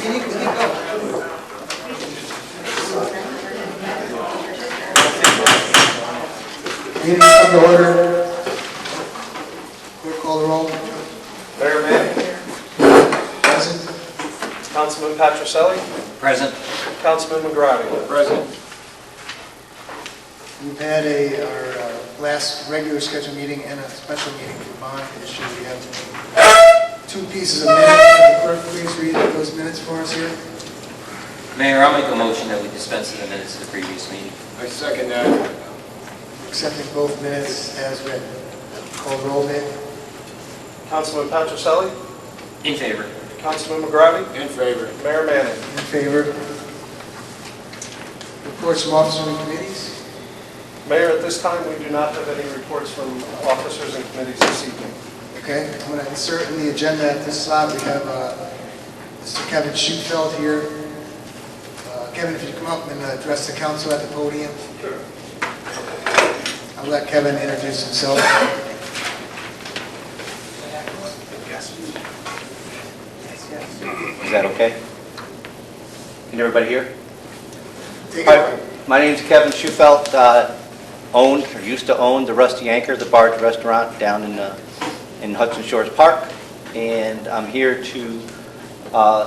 Meeting come to order. Clerk, call the roll. Mayor Manning. Present. Councilman Patricelli. Present. Councilman McGratty. Present. We've had our last regular scheduled meeting and a special meeting for bond issue. We have 2 pieces of minutes. Can the clerk please read those minutes for us here? Mayor, I'll make a motion that we dispense with the minutes of the previous meeting. I second that. Accepting both minutes as written. Call the roll, Dave. Councilman Patricelli. In favor. Councilman McGratty. In favor. Mayor Manning. In favor. Reports from officers and committees. Mayor, at this time, we do not have any reports from officers and committees this evening. Okay, I'm going to insert in the agenda at this slot, we have Mr. Kevin Schutfeld here. Kevin, if you come up and address the council at the podium. Sure. I'll let Kevin introduce himself. Is that okay? Can everybody hear? Take it Hi, away. my name's Kevin Schufelt. Owned or used to own the Rusty Anchor, the barge restaurant down in Hudson Shores Park, and I'm here to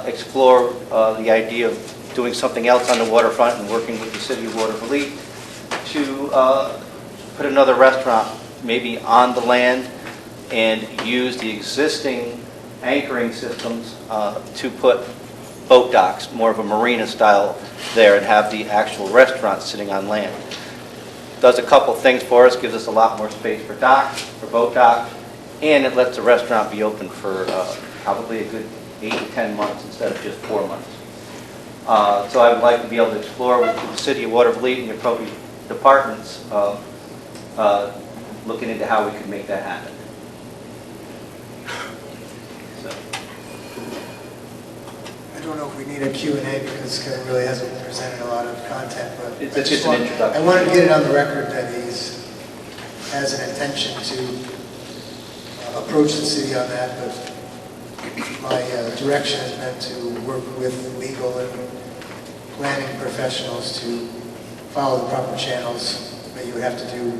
explore the idea of doing something else on the waterfront and working with the City of Watervliet to put another restaurant maybe on the land and use the existing anchoring systems to put boat docks, more of a marina style there, and have the actual restaurant sitting on land. Does a couple things for us, gives us a lot more space for docks, for boat docks, and it lets the restaurant be open for probably a good 8 to 10 months instead of just 4 months. So I would like to be able to explore with the City of Watervliet and the appropriate departments looking into how we could make that happen. So. I don't know if we need a Q&A because Kevin really hasn't presented a lot of content, but It's I just an introduction. I wanted to get it on the record that he has an intention to approach the city on that, but my direction has been to work with legal and planning professionals to follow the proper channels that you would have to do,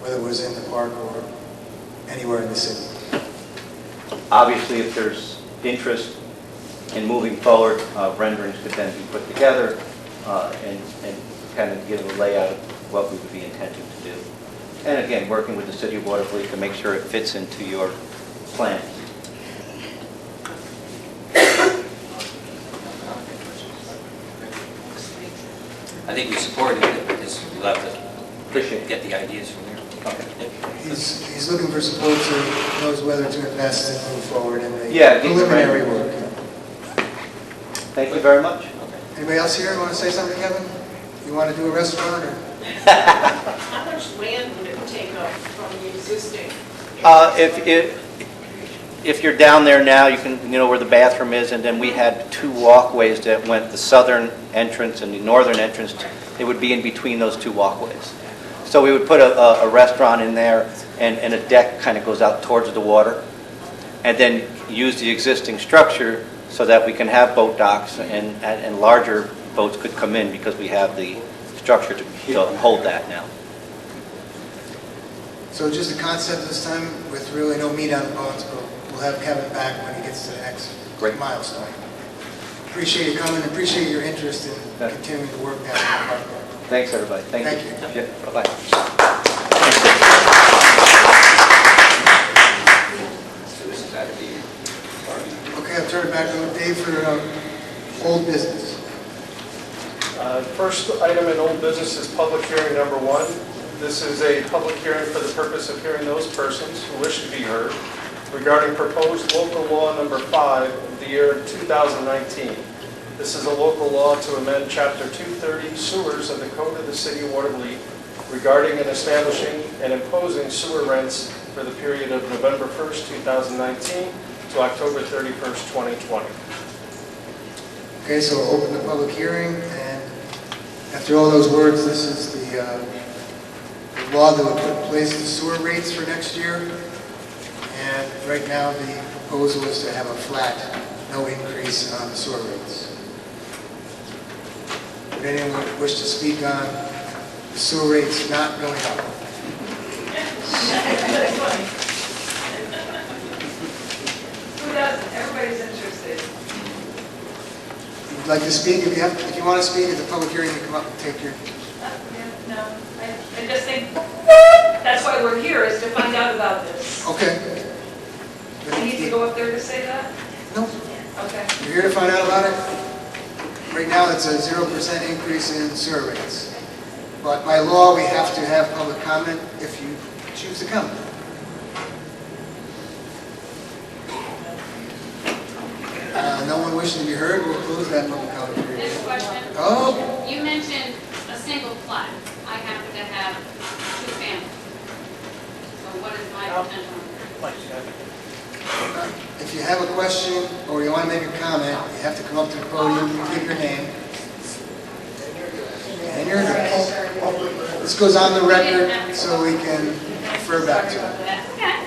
whether it was in the park or anywhere in the city. Obviously, if there's interest in moving forward, renderings could then be put together and kind of give a layout of what we would be intending to do. And again, working with the City of Watervliet to make sure it fits into your plans. I think we supported it, because we'll have to Appreciate it. get the ideas from there. Okay. He's looking for support so he knows whether to invest and move forward in the Yeah, get the preliminary right- work. Thank you very much. Anybody else here want to say something, Kevin? You want to do a restaurant or? How much land would it take up from the existing? If you're down there now, you know where the bathroom is, and then we had 2 walkways that went, the southern entrance and the northern entrance. It would be in between those 2 walkways. So we would put a restaurant in there, and a deck kind of goes out towards the water, and then use the existing structure so that we can have boat docks and larger boats could come in because we have the structure to hold that now. So just a concept this time with really no meat on the bones, but we'll have Kevin back when he gets to the next Great. milestone. Appreciate you coming, appreciate your interest in Yeah. continuing to work down in the park. Thanks, everybody. Thank Thank you. you. Yeah, bye-bye. Okay, I'll turn it back over to Dave for old business. First item in old business is public hearing number 1. This is a public hearing for the purpose of hearing those persons who wish to be heard regarding proposed local law number 5 of the year 2019. This is a local law to amend Chapter 230 Sewers of the Code of the City of Watervliet regarding and establishing and imposing sewer rents for the period of November 1st, 2019 to October 31st, 2020. Okay, so we'll open the public hearing, and after all those words, this is the law that would put in place the sewer rates for next year. And right now, the proposal is to have a flat no increase on the sewer rates. Would anyone wish to speak on the sewer rates not going up? Who doesn't? Everybody's interested. If you'd like to speak, if you want to speak at the public hearing, you come up and take your... No, I just think that's why we're here, is to find out about this. Okay. I need to go up there to say that? No, Okay. you're here to find out about it? Right now, it's a 0% increase in sewer rates. But by law, we have to have public comment if you choose to come. No one wishing to be heard, we'll close that public comment period. Next question. Oh, You mentioned a single flat. I happen to have two families. So what is my potential? if you have a question or you want to make a comment, you have to come up to the podium, give your name and your address. This goes on the record so we can refer back to it. That's okay.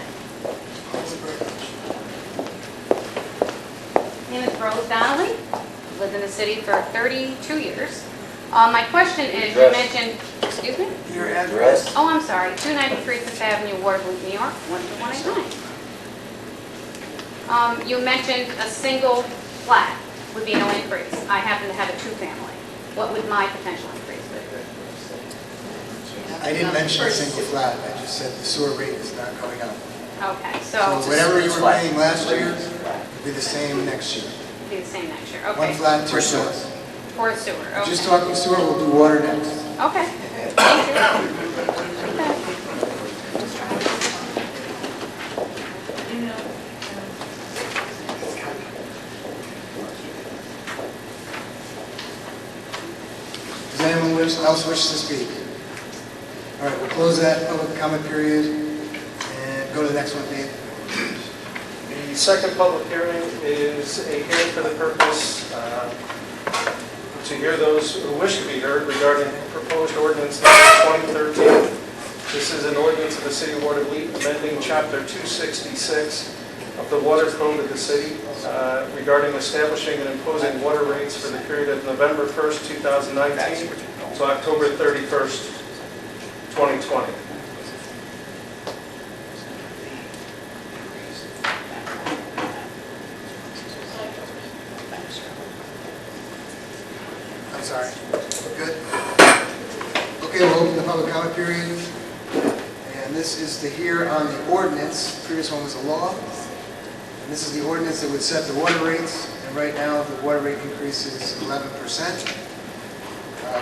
My name is Rose Donnelly. Lived in the city for 32 years. My question is, you mentioned, excuse me? Your address? Oh, I'm sorry, 293 Fifth Avenue, Waterloo, New York, 12189. You mentioned a single flat would be no increase. I happen to have a two-family. What would my potential increase be? I didn't mention a single flat, I just said the sewer rate is not going up. Okay, So so whatever you were paying last year will be the same next year. it'd be the same next year. One Okay. flat, two flats. For sewer, okay. Just talking sewer, we'll do water next. Okay, thank you. Okay. Does anyone else wish to speak? All right, we'll close that public comment period and go to the next one, Dave. The second public hearing is a hearing for the purpose to hear those who wish to be heard regarding proposed ordinance number 2013. This is an ordinance of the City of Waterloo amending Chapter 266 of the Water Code of the city regarding establishing and imposing water rates for the period of November 1st, 2019 to October 31st, 2020. I'm sorry. Good? Okay, we'll open the public comment period. And this is to hear on the ordinance. The previous one was a law. And this is the ordinance that would set the water rates. And right now, the water rate increase is 11%.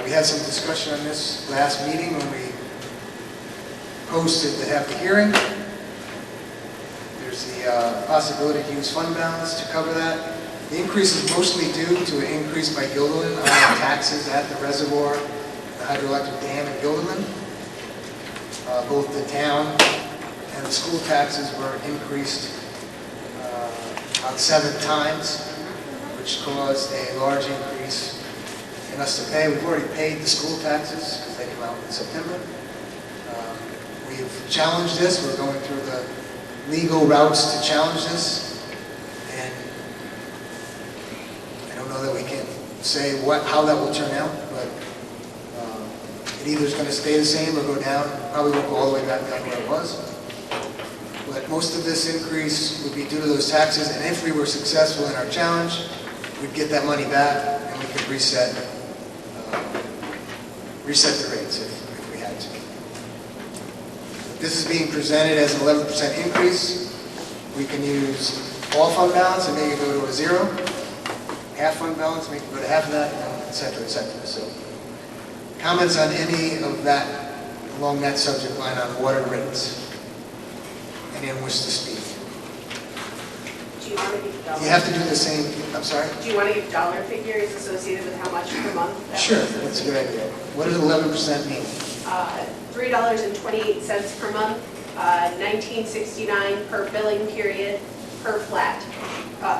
We had some discussion on this last meeting when we posted to have the hearing. There's the possibility to use fund balance to cover that. The increase is mostly due to an increase by Gilderland on the taxes at the reservoir, the hydroelectric dam in Gilderland. Both the town and the school taxes were increased about 7 times, which caused a large increase in us to pay. We've already paid the school taxes because they come out in September. We've challenged this. We're going through the legal routes to challenge this. And I don't know that we can say how that will turn out, but it either is going to stay the same or go down. Probably won't go all the way back down where it was. But most of this increase would be due to those taxes, and if we were successful in our challenge, we'd get that money back and we could reset the rates if we had to. This is being presented as an 11% increase. We can use all fund balance and make it go to a 0. Half fund balance, make it go to half of that, et cetera, et cetera. So comments on any of that along that subject line on water rates? Anyone wish to speak? Do you want to give dollar? You have to do the same, I'm sorry? Do you want to give dollar figures associated with how much per month? Sure, that's a good idea. What does 11% mean? $3.28 per month, $19.69 per billing period per flat,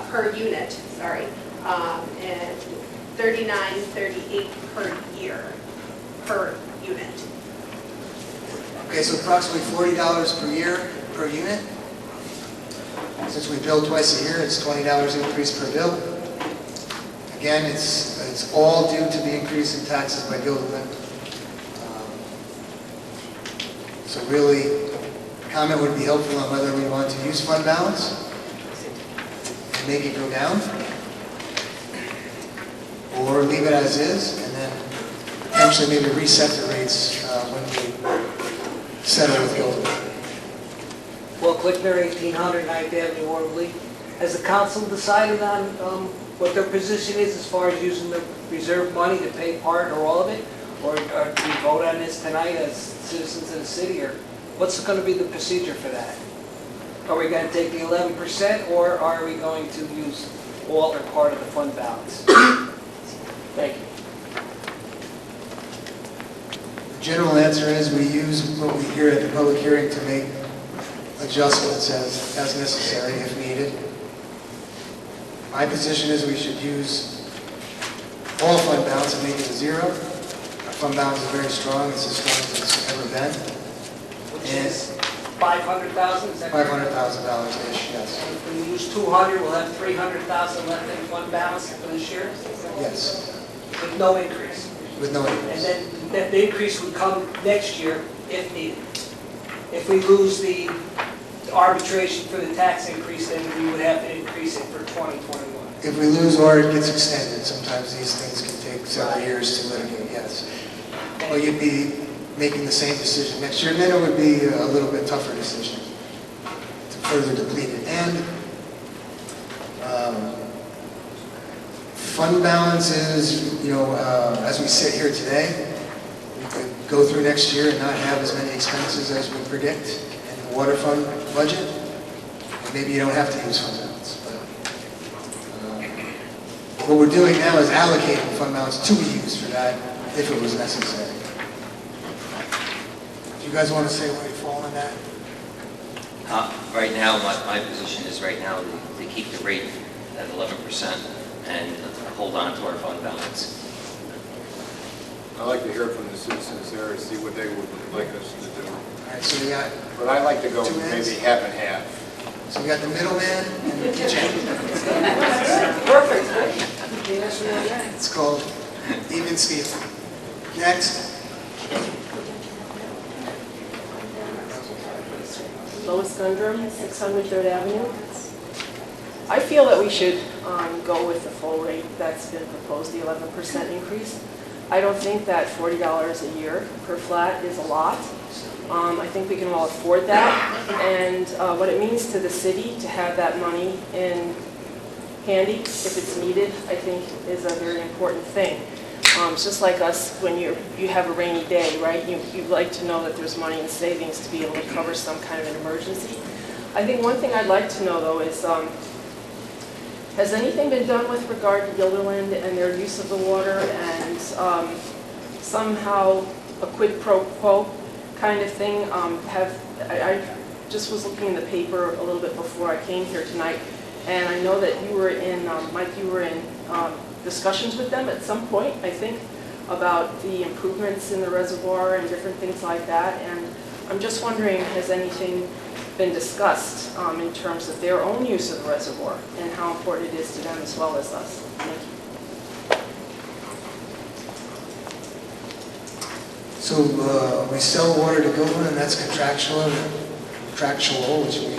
per unit, sorry, and $39.38 per year per unit. Okay, so approximately $40 per year per unit? Since we bill twice a year, it's $20 increase per bill. Again, it's all due to the increase in taxes by Gilderland. So really, comment would be helpful on whether we want to use fund balance and make it go down, or leave it as is, and then potentially maybe reset the rates when we settle with Gilderland. Well, Clickner, 1800 Ninth Avenue, Waterloo. Has the council decided on what their position is as far as using the reserve money to pay part or all of it? Or do we vote on this tonight as citizens of the city? Or what's going to be the procedure for that? Are we going to take the 11% or are we going to use all or part of the fund balance? Thank you. The general answer is we use what we hear at the public hearing to make adjustments as necessary if needed. My position is we should use all fund balance and make it a zero. Our fund balance is very strong, it's as strong as it's ever been. Which And is 500,000, is that correct? $500,000-ish, yes. And if we use 200, we'll have 300,000 left in fund balance for this year Yes, with no increase. with no And increase. then the increase would come next year if needed. If we lose the arbitration for the tax increase, then we would have to increase it for 2021. If we lose or it gets extended, sometimes these things can take several years to litigate, yes. Or you'd be making the same decision next year, and then it would be a little bit tougher decision to further deplete it. And fund balance is, as we sit here today, we could go through next year and not have as many expenses as we predict in the water fund budget. And maybe you don't have to use fund balance. But what we're doing now is allocating fund balance to be used for that if it was necessary. Do you guys want to say where you fall on that? Right now, my position is right now to keep the rate at 11% and hold on to our fund balance. I'd like to hear from the citizens there and see what they would like us to do. All right, so we got But I'd like to go Two minutes. maybe half and half. So we got the middleman and the kitchen. Perfect. It's called even Steve. Next. Lois Gundrum, 600 3rd Avenue. I feel that we should go with the full rate that's been proposed, the 11% increase. I don't think that $40 a year per flat is a lot. I think we can all afford that. And what it means to the city to have that money in handy, if it's needed, I think is a very important thing. It's just like us, when you have a rainy day, right? You like to know that there's money in savings to be able to cover some kind of an emergency. I think one thing I'd like to know, though, is has anything been done with regard to Gilderland and their use of the water and somehow a quid pro quo kind of thing? I just was looking in the paper a little bit before I came here tonight, and I know that you were in, Mike, you were in discussions with them at some point, I think, about the improvements in the reservoir and different things like that. And I'm just wondering, has anything been discussed in terms of their own use of the reservoir and how important it is to them as well as us? Thank you. So we sell water to Gilderland, and that's contractual, which we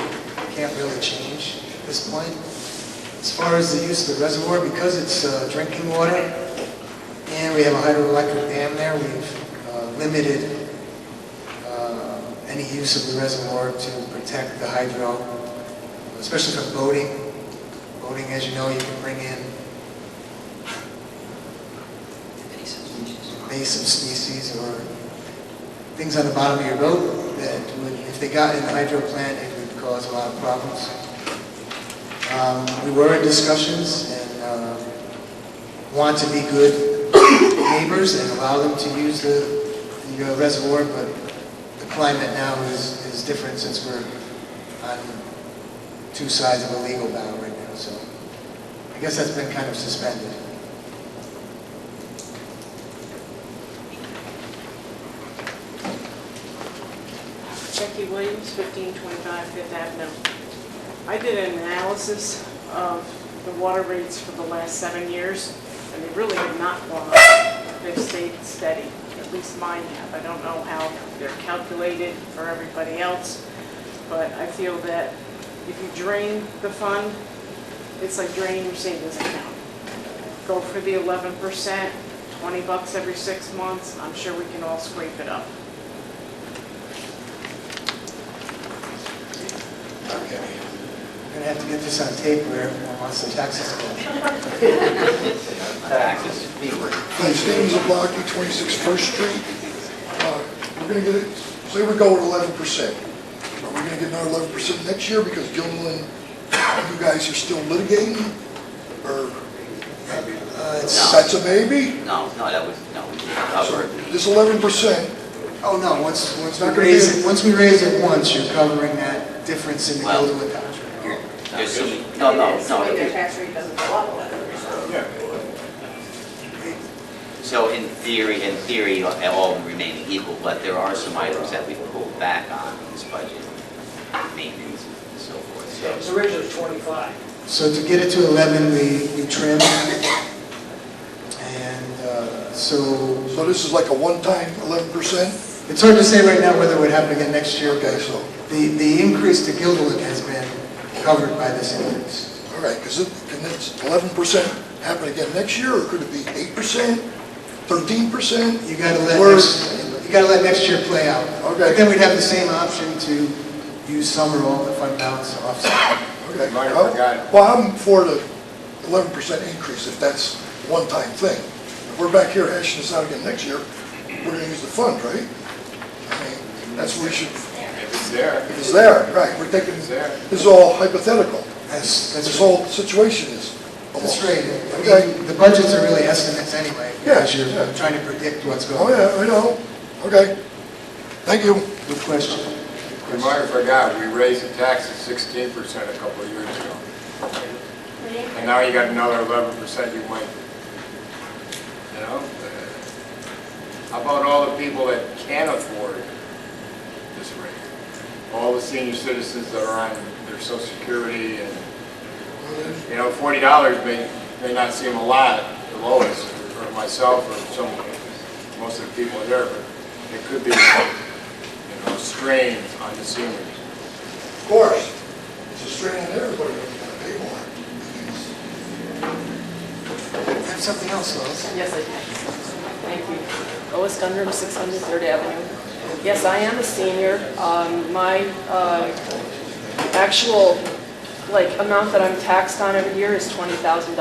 can't really change at this point. As far as the use of the reservoir, because it's drinking water, and we have a hydroelectric dam there, we've limited any use of the reservoir to protect the hydro, especially for boating. Boating, as you know, you can bring in invasive species or things on the bottom of your boat that would, if they got in the hydro plant, it would cause a lot of problems. We were in discussions and want to be good neighbors and allow them to use the reservoir, but the climate now is different since we're on two sides of a legal battle right now. So I guess that's been kind of suspended. Becky Williams, 1525 Fifth Avenue. I did an analysis of the water rates for the last 7 years, and they really have not gone up. They've stayed steady, at least mine have. I don't know how they're calculated for everybody else, but I feel that if you drain the fund, it's like draining your savings account. Go for the 11%, $20 every 6 months, I'm sure we can all scrape it up. Okay. We're gonna have to get this on tape where everyone wants the taxes to go. Hi, Steve Zablocki, 26 First Street. We're going to get it, say we go with 11%. Are we going to get another 11% next year because Gilliland, you guys are still litigating? Or that's a maybe? No, that was, no. So this 11%, Oh, no, once Not we gonna raise be- it, once we raise it once, you're covering that difference in the Well- Gilderwood contract. There's some, no. Assuming their tax rate doesn't go up 11%. Yeah. So in theory, all remaining equal, but there are some items that we've pulled back on in this budget, maintenance and so forth. Yeah, it was originally 25. So to get it to 11, we trimmed. And so so this is like a one-time 11%? it's hard to say right now whether it would happen again next year. Okay, But so, the increase to Gilderwood has been covered by this increase. all right, because can this 11% happen again next year, or could it be 8%, 13%? You gotta let next year play out. Okay. But then we'd have the same option to use some or all the fund balance to offset. Okay. Might have forgotten. Well, I'm for the 11% increase if that's a one-time thing. If we're back here hashing this out again next year, we're going to use the fund, right? I mean, that's what we should, If it's there, if it's there, right, we're taking, it's there. this is all hypothetical. That's This whole situation is That's almost. right. Okay. The budgets are really estimates anyway, because Yeah, you're yeah. trying to predict what's Oh, going on. yeah, I know. Okay. Thank you. Good question. You might have forgot, we raised the taxes 16% a couple of years ago. And now you got another 11% you might, you know? How about all the people that can't afford this rate? All the senior citizens that are on their social security and, you know, $40 may not seem a lot to Lois or myself or most of the people there, but it could be, you know, strain on the seniors. Of course. It's a strain on everybody when you got to pay more. Have something else, Lois? Yes, I can. Thank you. Lois Gundrum, 600 3rd Avenue. Yes, I am a senior. My actual amount that I'm taxed on every year is $20,000.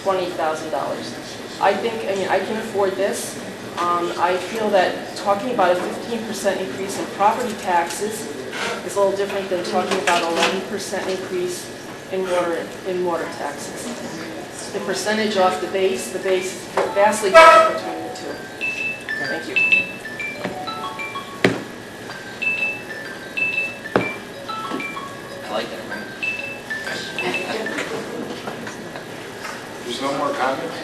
$20,000. I mean, I can afford this. I feel that talking about a 15% increase in property taxes is a little different than talking about 11% increase in water taxes. The percentage off the base is vastly different between the two. Thank you. I like that, right? There's no more comments?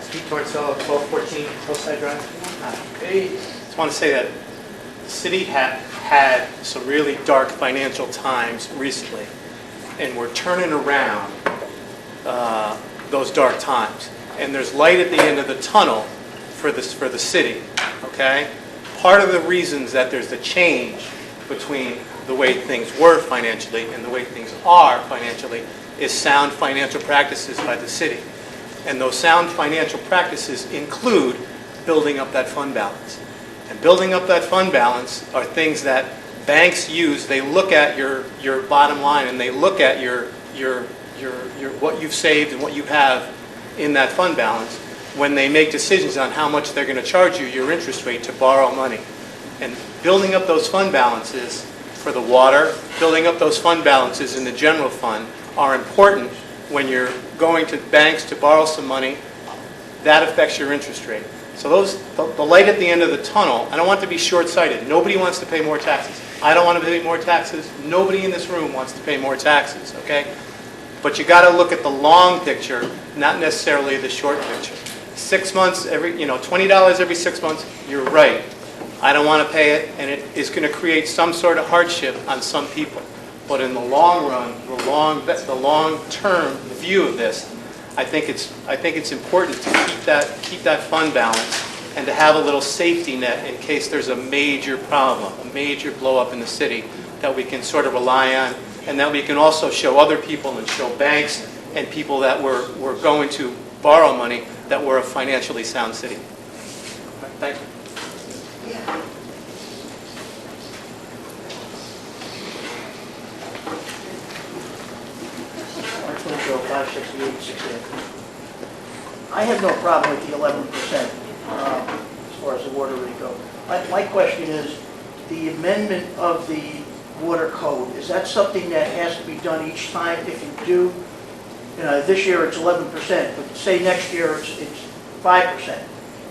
Speak towards 1214 Hillside Drive. I just want to say that the city had some really dark financial times recently, and we're turning around those dark times. And there's light at the end of the tunnel for the city, okay? Part of the reasons that there's a change between the way things were financially and the way things are financially is sound financial practices by the city. And those sound financial practices include building up that fund balance. And building up that fund balance are things that banks use. They look at your bottom line and they look at your what you've saved and what you have in that fund balance when they make decisions on how much they're going to charge you your interest rate to borrow money. And building up those fund balances for the water, building up those fund balances in the general fund are important when you're going to banks to borrow some money. That affects your interest rate. So the light at the end of the tunnel, I don't want to be short-sighted. Nobody wants to pay more taxes. I don't want to pay more taxes. Nobody in this room wants to pay more taxes, okay? But you got to look at the long picture, not necessarily the short picture. 6 months, $20 every 6 months, you're right. I don't want to pay it, and it is going to create some sort of hardship on some people. But in the long run, the long-term view of this, I think it's important to keep that fund balance and to have a little safety net in case there's a major problem, a major blow-up in the city that we can sort of rely on, and that we can also show other people and show banks and people that we're going to borrow money that we're a financially sound city. Thank you. I have no problem with the 11% as far as the water rate goes. My question is, the amendment of the water code, is that something that has to be done each time? If you do, this year it's 11%, but say next year it's 5%.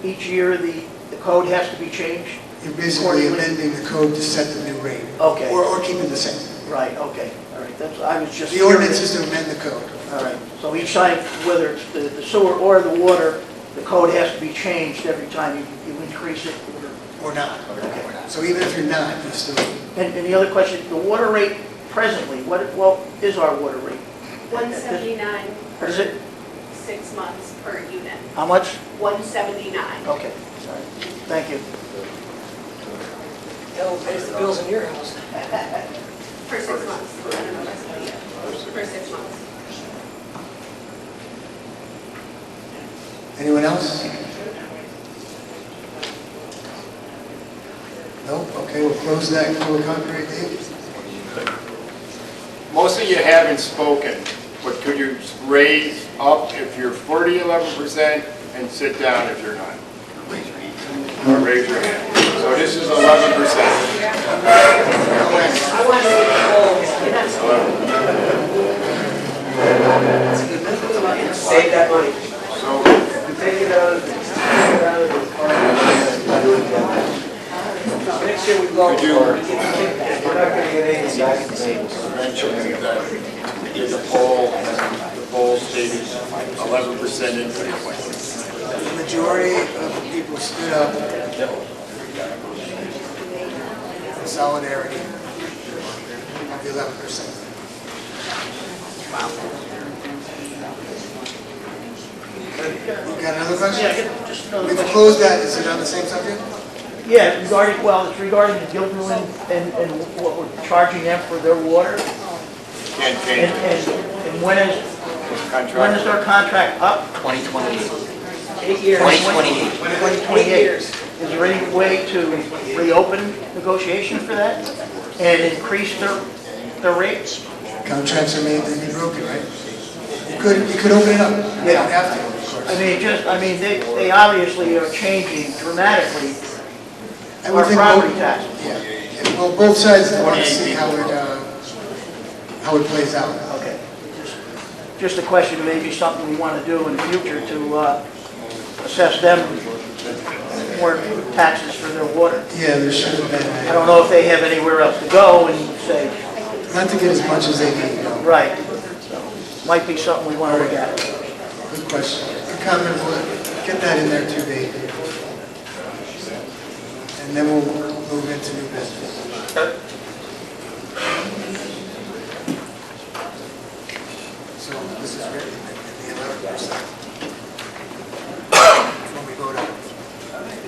Each year the code has to be changed? You're basically amending the code to set the new rate. Okay. Or keep it the same. Right, okay, all right, I was just... The ordinance is to amend the code. All right, so each time, whether it's the sewer or the water, the code has to be changed every time you increase it? Or not. So even if you're not, you still... And the other question, the water rate presently, what is our water rate? 179 Is it, 6 months per unit. how much? 179. Okay, all right, thank you. Hell, pays the bills in your house. For 6 months. I don't know, that's what, yeah. For 6 months. Anyone else? No? Okay, we'll close that to a concrete date. Most of you haven't spoken, but could you raise up if you're 11% and sit down if you're not? Or raise your hand. So this is 11%. I want to save that money. So Take it out of the next year we go. Could you- We're not going to get anything back in the savings. mentioning that the poll stated 11% increase. The majority of the people stood up in solidarity of the 11%. Wow. You got another question? Yeah, just another We've question. closed that, is it on the same subject? Yeah, it's regarding the Gilpin and what we're charging them for their water. Can't change it. And when is their contract up? 2028. 8 years. 2028. 2028. Is there any way to reopen negotiations for that and increase their rates? Contracts are made to be broken, right? You could open it up. They don't have to, of course. They obviously are changing dramatically I would our think property both- taxes. Yeah, well, both sides want to see how it plays out. Okay. Just a question, maybe something we want to do in the future to assess them more taxes for their water. Yeah, there should have I been, don't know if they have anywhere else to go and say, not to get as much as they need, no. right. So, might be something we want to look at. Good question. Good comment, we'll get that in there too, Dave. And then we'll move into new business. Okay. So this is written in the 11%. When we vote on it.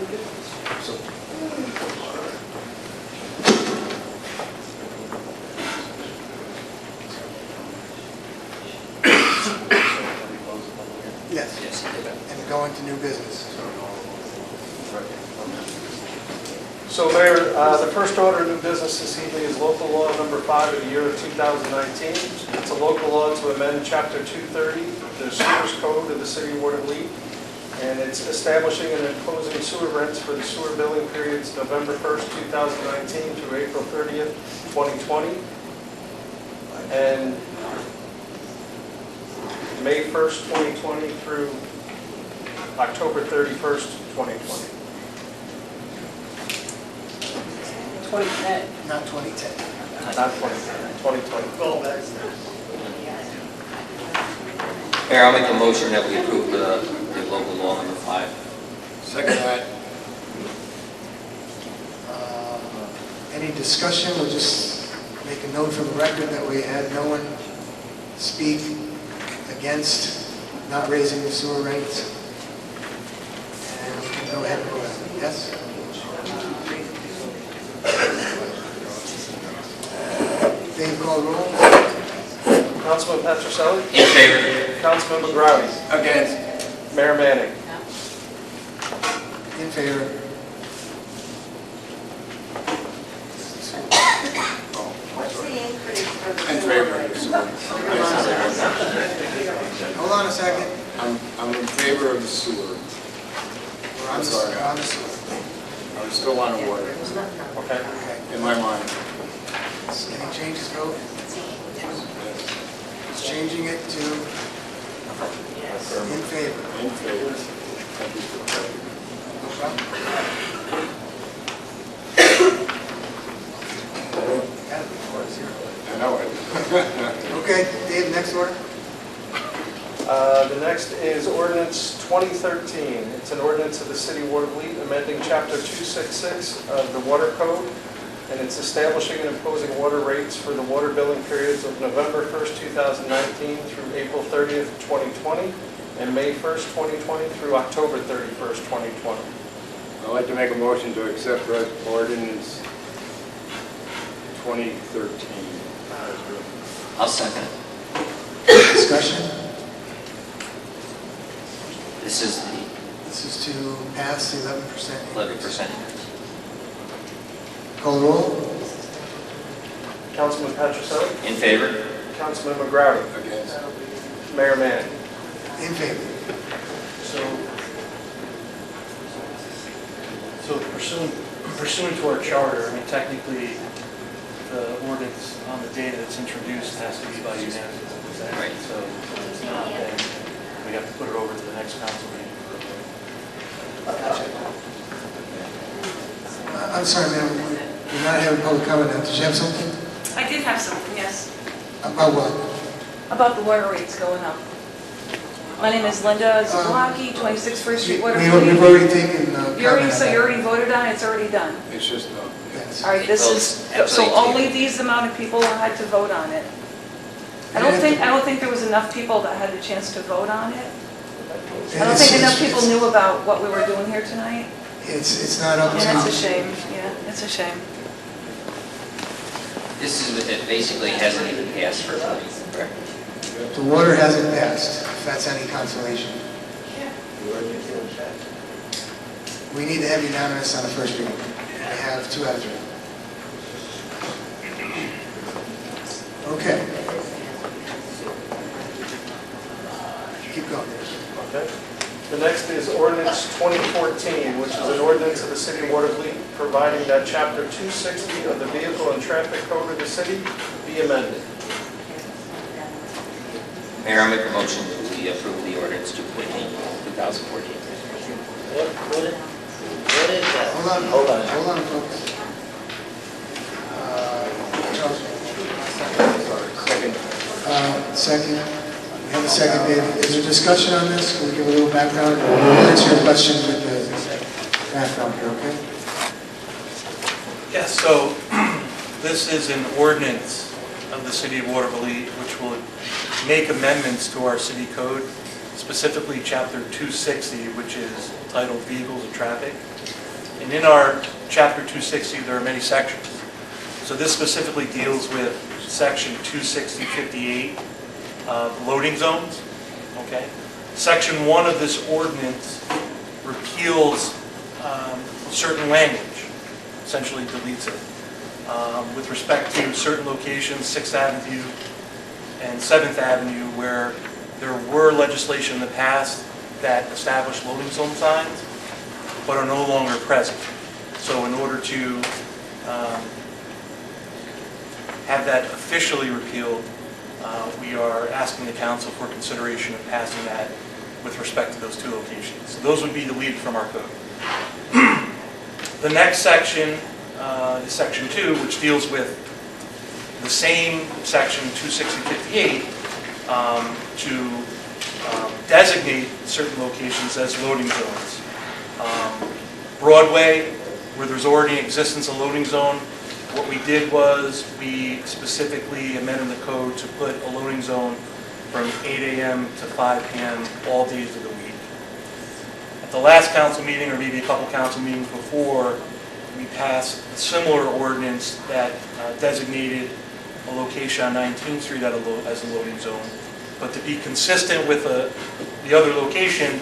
Yes. Yes. And going to new business. So Mayor, the first order of new business this evening is local law number 5 of the year of 2019. It's a local law to amend Chapter 230, the Sewers Code of the City of Waterloo. And it's establishing and imposing sewer rents for the sewer billing periods November 1st, 2019 through April 30th, 2020. And May 1st, 2020 through October 31st, 2020. 2010. Not 2010. Not 2020, 2020. Mayor, I'll make a motion that we approve the local law number 5. Second that. discussion, we'll just make a note for the record that we had no one speak against not raising the sewer rates. And we can go ahead and vote. Yes? Dave, call roll. Councilman Petroselli? In favor. Councilman McGrowdy? Against. Mayor Manning? In favor. What's the increase for the In sewer favor. rate? Hold on a second. I'm in favor of the sewer. We're on the Sorry. we're on the sewer. I still want to water, Okay. Okay. in my mind. Any changes, vote? It's changing it to in favor. In favor. Thank you for clarity. No problem. Gotta be 4-0. I know it. Okay, Dave, next order. The next is ordinance 2013. It's an ordinance of the city of Watervliet amending chapter 266 of the water code, and it's establishing and imposing water rates for the water billing periods of November 1st, 2019 through April 30th, 2020, and May 1st, 2020 through October 31st, 2020. I'd like to make a motion to accept ordinance 2013. I'll second it. Discussion. This is the This is to pass the 11%. 11%. Call roll. Councilman Petroselli? In favor. Councilman McGrowdy? Against. Mayor Manning? In favor. So pursuant to our charter, I mean, technically, the ordinance on the day that it's introduced has to be by unanimous consent. Right. So if it's not, then we have to put it over to the next council meeting for a vote. I'm sorry, ma'am, you're not having public comment now. Did you have something? I did have something, yes, About what? about the water rates going up. My name is Linda Zablocki, 26 First Street, Watervliet. We've already taken comment on that. So you already voted on it, it's already done? It's just, Yes. All right, this is, so Absolutely. only these amount of people had to vote on it? I don't think there was enough people that had the chance to vote on it. I don't think enough people knew about what we were doing here tonight. It's not up to... And it's a shame, yeah, it's a shame. This is, it basically hasn't even passed for a vote, correct? The water hasn't passed, if that's any consolation. We need to have unanimous on the first reading. We have 2 out of 3. Okay. Keep going. Okay. The next is ordinance 2014, which is an ordinance of the city of Watervliet providing that chapter 260 of the Vehicle and Traffic Code of the city be amended. Mayor, I'll make a motion that we approve the ordinance 2014. What is that? Hold on, folks. Charles. Second. We have a second, Dave. Is there discussion on this? Can we give a little background? We'll answer your question with the background here, okay? Yes, so this is an ordinance of the city of Watervliet, which will make amendments to our city code, specifically chapter 260, which is titled Vehicles and Traffic. And in our chapter 260, there are many sections. So this specifically deals with section 26058, loading zones, okay? Section 1 of this ordinance repeals certain language, essentially deletes it, with respect to certain locations, 6th Avenue and 7th Avenue, where there were legislation in the past that established loading zone signs, but are no longer present. So in order to have that officially repealed, we are asking the council for consideration of passing that with respect to those 2 locations. So those would be deleted from our code. The next section is section 2, which deals with the same section 26058 to designate certain locations as loading zones. Broadway, where there's already an existence of loading zone, What we did was, we specifically amended the code to put a loading zone from 8 a.m. to 5 p.m. all days of the week. At the last council meeting, or maybe a couple council meetings before, we passed a similar ordinance that designated a location on 19th Street as a loading zone. But to be consistent with the other location,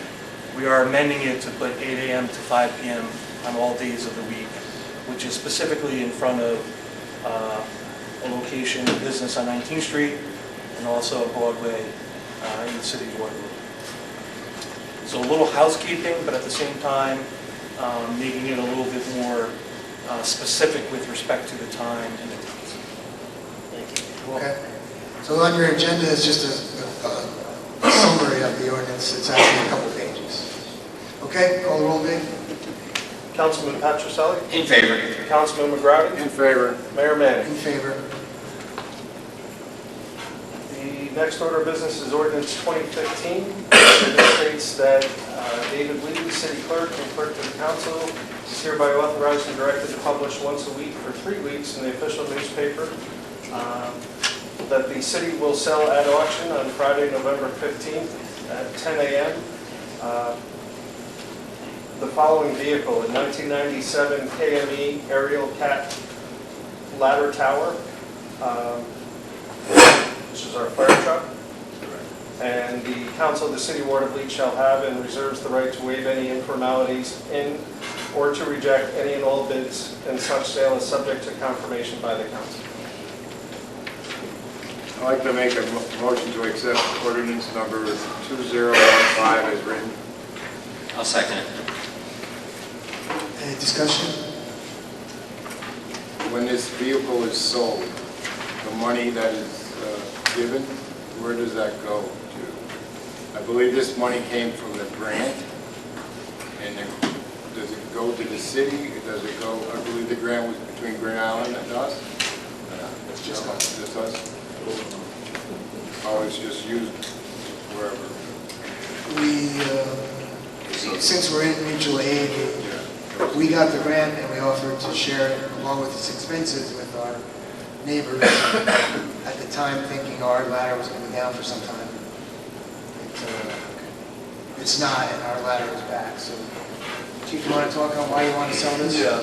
we are amending it to put 8 a.m. to 5 p.m. on all days of the week, which is specifically in front of a location, a business on 19th Street, and also Broadway in the city of Waterloo. So a little housekeeping, but at the same time, making it a little bit more specific with respect to the time and the dates. Okay. So on your agenda is just a summary of the ordinance. It's actually a couple pages. Okay, call the roll, Dave. Councilman Patricelli? In favor. Councilman McGrattan? In favor. Mayor Manning? In favor. The next order of business is ordinance 2015. It states that David Lee, city clerk and clerk to the council, is hereby authorized and directed to publish once a week for 3 weeks in the official newspaper that the city will sell at auction on Friday, November 15th at 10 a.m. The following vehicle, a 1997 KME aerial cat ladder tower, which is our fire truck. And the council of the city of Watervliet shall have and reserves the right to waive any informalities in or to reject any and all bids, and such sale is subject to confirmation by the council. I'd like to make a motion to accept ordinance number 2015 as written. I'll second it. Any discussion? When this vehicle is sold, the money that is given, where does that go to? I believe this money came from the grant, and then does it go to the city? Does it go, I believe the grant was between Grand Island and us? It's just us. Just us? Oh, it's just used wherever. Since we're in mutual aid, we got the grant and we offered to share it along with its expenses with our neighbors. At the time, thinking our ladder was going to be down for some time. It's not, and our ladder is back. So, Chief, you want to talk on why you want to sell this? Yeah.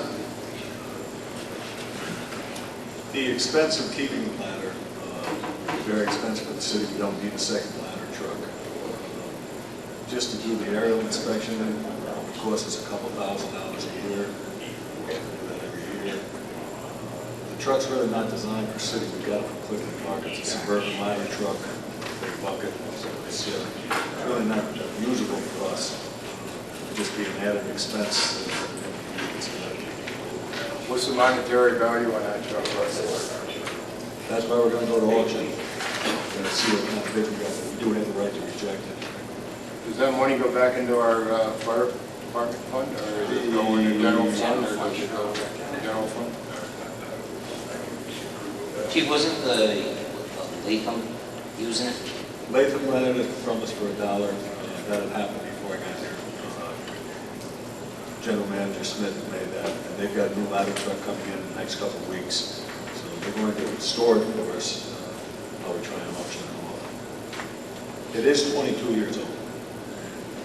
The expense of keeping the ladder is very expensive for the city. We don't need a second ladder truck. Just to do the aerial inspection, it costs us a couple $1,000 a year. We do that every year. The truck's really not designed for city. We got it from Clifton Park. It's a suburban ladder truck, big bucket. So it's really not usable for us. It'd just be an added expense. What's the monetary value on that truck? That's why we're going to go to auction. We're going to see what kind of bid we got. We do have the right to reject it. Does that money go back into our fire department fund, or does it go in the general fund, or does it go in the general fund? Chief, wasn't the Latham using it? Latham rented it from us for $1. That had happened before I got here. General Manager Smith made that, and they've got a new ladder truck coming in the next couple of weeks. So they're going to store it for us while we try and auction it off. It is 22 years old.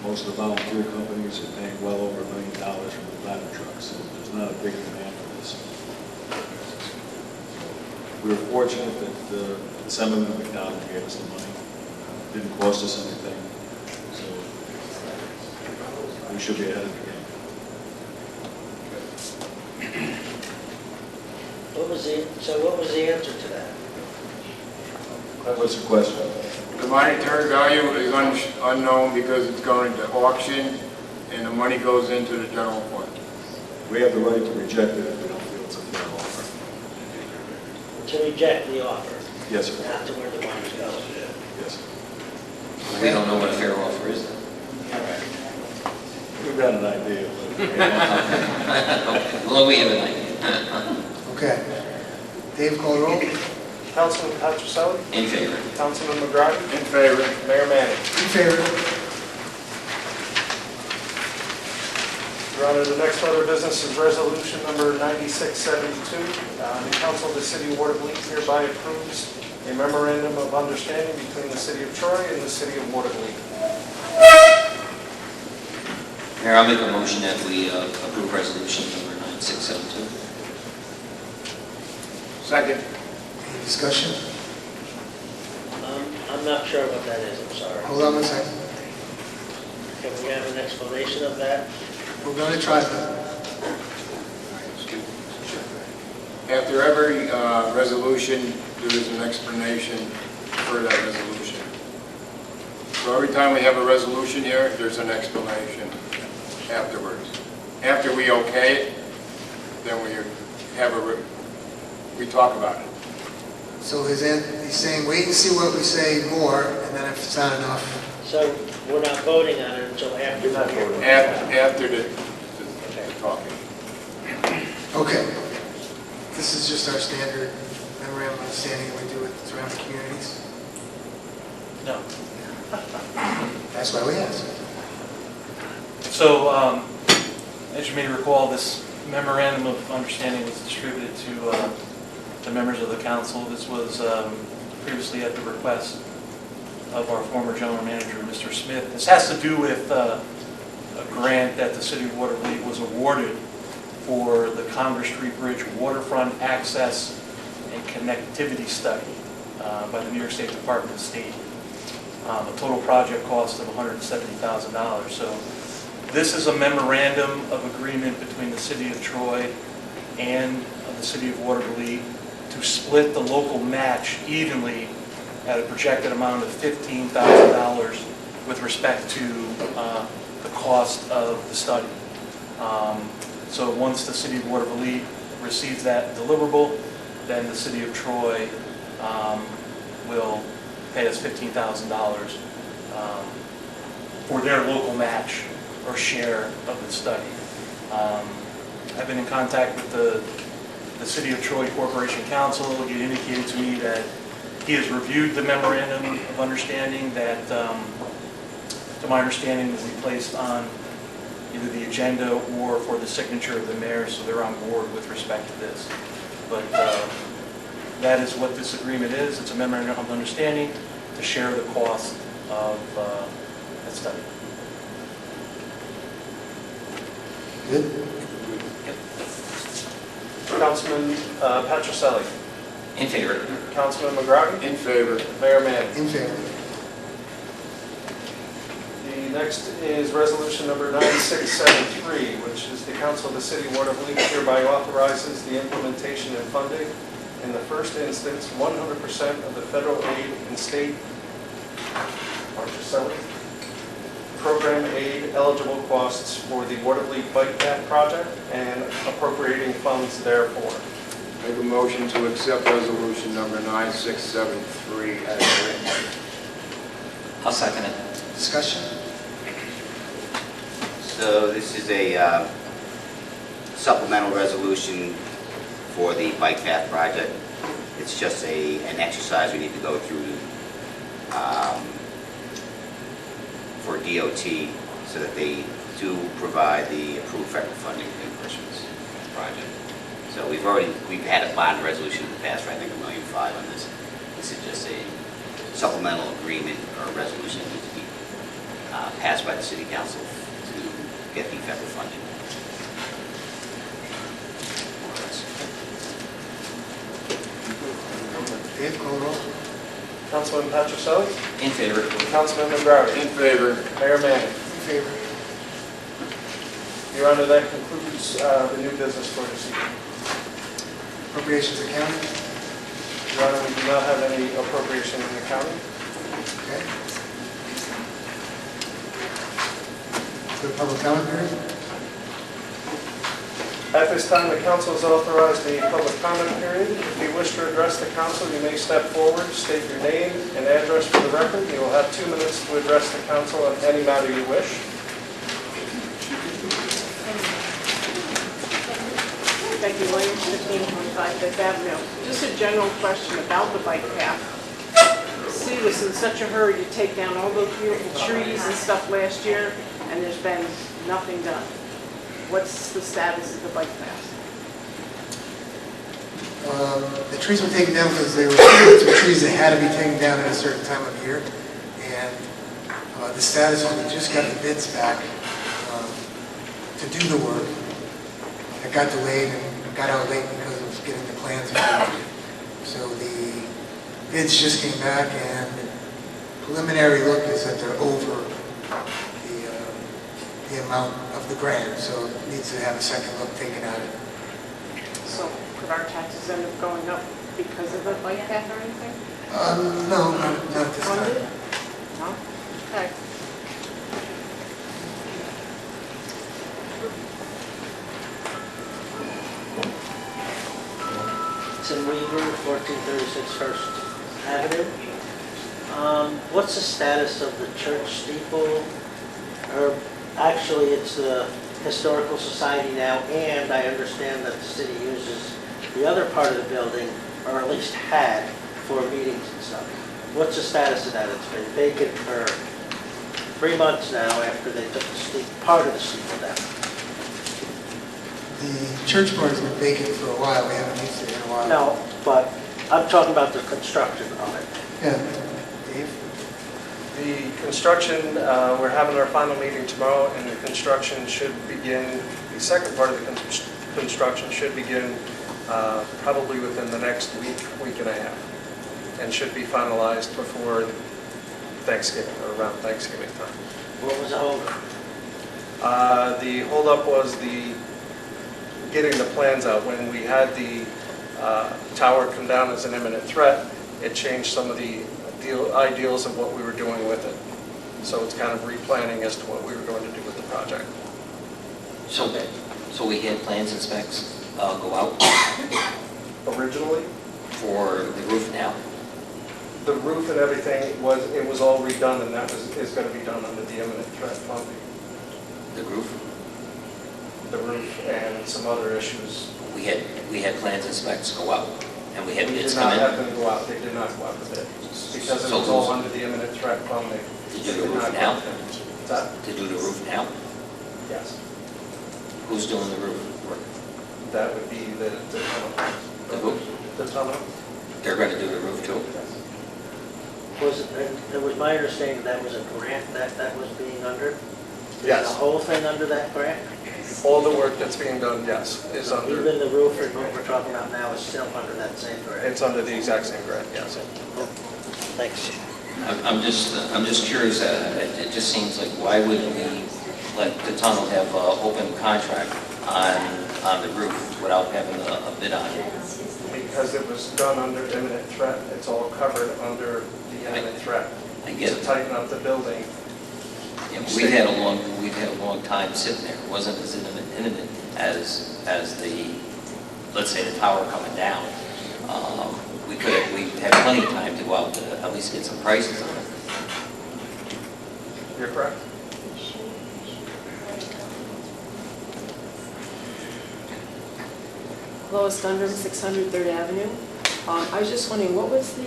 Most of the volunteer companies are paying well over $1 million for the ladder trucks, so there's not a big demand for this. We were fortunate that Senator McDonald gave us the money. It didn't cost us anything, so we should be ahead of the game. What was the answer to that? What's the question? The monetary value is unknown because it's going to auction, and the money goes into the general fund. We have the right to reject it if we don't feel it's a fair offer. To reject the offer? Yes, sir. Not to where the money goes? Yes, sir. We don't know what a fair offer is then. We've got an idea. Well, we have an idea. Okay. Dave, call the roll. Councilman Patricelli? In favor. Councilman McGrattan? In favor. Mayor Manning? In favor. Your Honor, the next order of business is resolution number 9672. The Council of the City of Waterville hereby approves a memorandum of understanding between the City of Troy and the City of Waterville. Mayor, I'll make a motion that we approve resolution number 9672. Second. Any discussion? I'm not sure what that is, I'm sorry. Hold on a second. Can we have an explanation of that? We're going to try that. After every resolution, there is an explanation for that resolution. So every time we have a resolution here, there's an explanation afterwards. After we okay it, then we talk about it. So he's saying, wait and see what we say more, and then if it's not enough. So we're not voting on it until after the hearing? After the talking. Okay. This is just our standard memorandum of understanding that we do with surrounding communities. No. That's why we ask. So, as you may recall, this memorandum of understanding was distributed to the members of the council. This was previously at the request of our former general manager, Mr. Smith. This has to do with a grant that the City of Waterville was awarded for the Congress Street Bridge waterfront access and connectivity study by the New York State Department of State. A total project cost of $170,000. So this is a memorandum of agreement between the City of Troy and the City of Waterville to split the local match evenly at a projected amount of $15,000 with respect to the cost of the study. So once the City of Waterville receives that deliverable, then the City of Troy will pay us $15,000 for their local match or share of the study. I've been in contact with the City of Troy Corporation Council. He indicated to me that he has reviewed the memorandum of understanding that, to my understanding, will be placed on either the agenda or for the signature of the mayor, so they're on board with respect to this. But that is what this agreement is. It's a memorandum of understanding to share the cost of that study. Good? Councilman Petroselli. In favor. Councilman McGrattan. In favor. Mayor Manning. In favor. The next is resolution number 9673, which is the Council of the City of Waterville hereby authorizes the implementation and funding in the first instance 100% of the federal aid and state program aid eligible costs for the Waterville Bike Path project and appropriating funds therefore. Make a motion to accept resolution number 9673 as written. I'll second it. Discussion? So this is a supplemental resolution for the bike path project. It's just an exercise we need to go through for DOT so that they do provide the approved federal funding reimbursements for the project. So we've had a bond resolution in the past for I think $1.5 million on this. This is just a supplemental agreement or resolution that needs to be passed by the city council to get the federal funding. Dave, call the roll. Councilman Petroselli. In favor. Councilman McGrattan. In favor. Mayor Manning. In favor. Your Honor, that concludes the new business for this evening. Appropriations account. Your Honor, we do not have any appropriation in the county. Okay. Good public comment period. At this time, the council has authorized the public comment period. If you wish to address the council, you may step forward, state your name and address for the record. You will have 2 minutes to address the council on any matter you wish. Becky Williams, 1525 Fifth Avenue. Just a general question about the bike path. The city was in such a hurry to take down all those beautiful trees and stuff last year, and there's been nothing done. What's the status of the bike path? The trees were taken down because they were some trees that had to be taken down at a certain time of year. And the status is we just got the bids back to do the work. It got delayed and got out late because of getting the plans approved. So the bids just came back, and preliminary look is that they're over the amount of the grant, so it needs to have a second look taken at it. So could our taxes end up going up because of the bike path or anything? No, not at this Funded? time. No? Okay. Tim Weaver, 1436 First Avenue. What's the status of the church steeple? Or actually, it's the Historical Society now, and I understand that the city uses the other part of the building, or at least had, for meetings and stuff. What's the status of that? It's been vacant for 3 months now after they took part of the steeple down. The church part has been vacant for a while. We haven't used it in a while. No, but I'm talking about the construction of it. Yeah. Dave? The construction, we're having our final meeting tomorrow, and the construction should begin, the second part of the construction should begin probably within the next week and a half, and should be finalized before Thanksgiving, or around Thanksgiving time. What was the holdup? The holdup was getting the plans out. When we had the tower come down as an imminent threat, it changed some of the ideals of what we were doing with it. So it's kind of replanning as to what we were going to do with the project. So we had plans and specs go out Originally, for the roof now? the roof and everything it was all redone, and that is going to be done under the imminent threat funding. The roof? The roof and some other issues. We had plans and specs go out, and we had We bids did come not in. have them go out. They did not go out to bid because it So was all who's- under the imminent threat funding. To do It the did roof not go now? out to bid. What's that? To do the roof now? Yes. Who's doing the roof work? That would be the tunnel. The who? The tunnel. They're going to do the roof too? It was my understanding that was a grant that was being under? Yes. Is the whole thing under that grant? All the work that's being done, yes, is under, Even the roof and what we're talking about now is still under that same grant? it's under the exact same grant, yes. Thanks. I'm just curious, it just seems like, why would we let the tunnel have an open contract on the roof without having a bid on it? Because it was done under imminent threat, it's all covered under the imminent threat. I get To it. tighten up the building. Yeah, but we've had a long time sitting there. It wasn't as imminent as the, let's say, the tower coming down. We had plenty of time to go out to at least get some prices on it. You're correct. Lois Gundrum, 600 3rd Avenue. I was just wondering, what was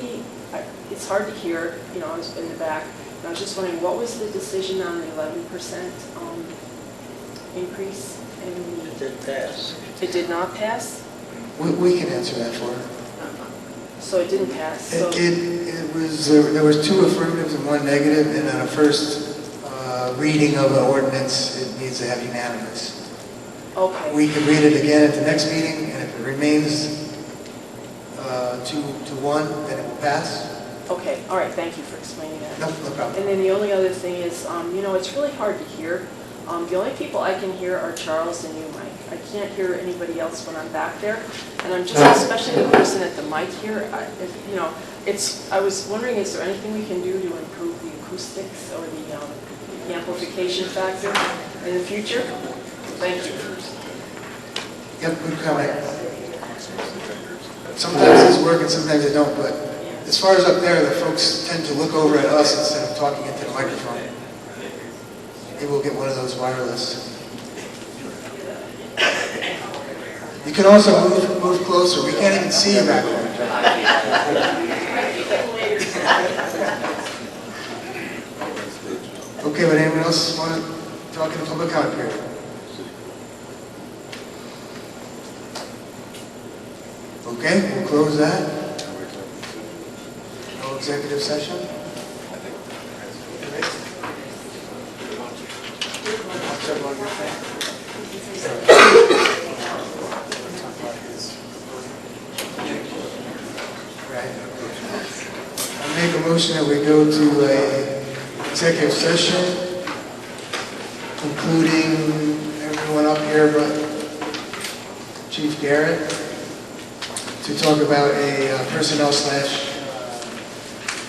it's hard to hear, I was in the back, and I was just wondering, what was the decision on the 11% increase in the... It did pass. It did not pass? We can answer that for her. So it didn't pass, so... It was, there was 2 affirmatives and 1 negative, and on a first reading of an ordinance, it needs to have unanimous. Okay. We can read it again at the next meeting, and if it remains 2 to 1, then it will pass. Okay, all right, thank you for explaining that. No problem. And then the only other thing is, it's really hard to hear. The only people I can hear are Charles and you, Mike. I can't hear anybody else when I'm back there. And I'm just, especially the person at the mic here, I was wondering, is there anything we can do to improve the acoustics or the amplification factor in the future? Thank you. Yep, good comment. Sometimes it's working, sometimes it don't, but as far as up there, the folks tend to look over at us instead of talking into the microphone. Maybe we'll get one of those wireless. You can also move closer. We can't even see you back there. Okay, but anyone else want to talk in the public comment period? Okay, we'll close that. No executive session? Right. I make a motion that we go to a executive session, including everyone up here but Chief Garrett, to talk about a personnel /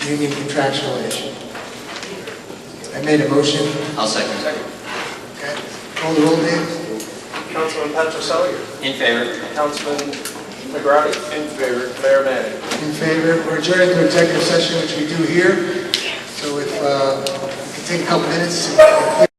union contractual issue. I made a motion. I'll second. Okay. Call the roll, Dave. Councilman Patricelli? In favor. Councilman McGratty? In favor. Mayor Manning? In favor. We're adjourned to executive session, which we do here. So if we can take a couple minutes.